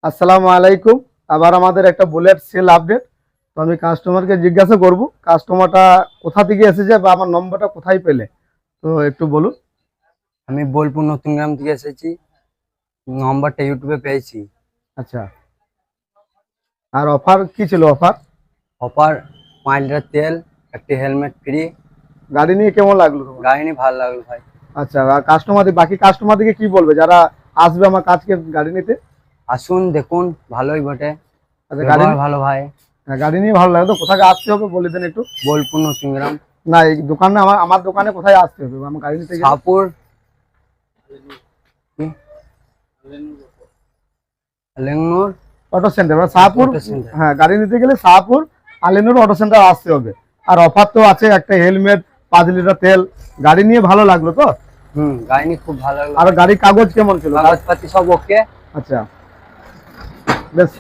আসসালামু আলাইকুম। আবার আমাদের একটা বুলেট সেল আপডেট। তো আমি কাস্টমারকে জিজ্ঞাসা করব কাস্টমারটা কোথা থেকে এসেছে বা আমার নম্বরটা কোথায় পেলে, তো একটু বলুন। আমি বোলপুর নতুন গ্রাম থেকে এসেছি। নম্বরটা ইউটিউবে পেয়েছি। আচ্ছা, আর অফার কি ছিল? অফার অফার 5 লিটার তেল, একটি হেলমেট ফ্রি। গাড়ি নিয়ে কেমন লাগলো তোমার? গাড়ি নিয়ে ভালো লাগলো ভাই। আচ্ছা, আর বাকি কাস্টমারদেরকে কি বলবে যারা আসবে আমার কাছকে গাড়ি নিতে? আসুন দেখুন, ভালোই বটে, আচ্ছা, ব্যবহার ভালো ভাই। গাড়ি নিয়ে ভালো লাগে তো কোথায় আসতে হবে বলে দেন একটু। বোলপুর নতুন গ্রাম, না, এই দোকানে আমার দোকানে কোথায় আসতে হবে আমার গাড়ি নিতে গেলে? শাহপুর, লেংনুর অটো সেন্টার বা শাহপুর। Auto centre. হ্যাঁ, গাড়ি নিতে গেলে শাহপুর আলিনুর অটো সেন্টার আসতে হবে। আর অফার তো আছে, একটা হেলমেট, 5 লিটার তেল। গাড়ি নিয়ে ভালো লাগলো তো? গাড়ি নিয়ে খুব ভালো লাগলো। আর গাড়ির কাগজ কেমন ছিল? কাগজপাতি সব ওকে। আচ্ছা, বেশ।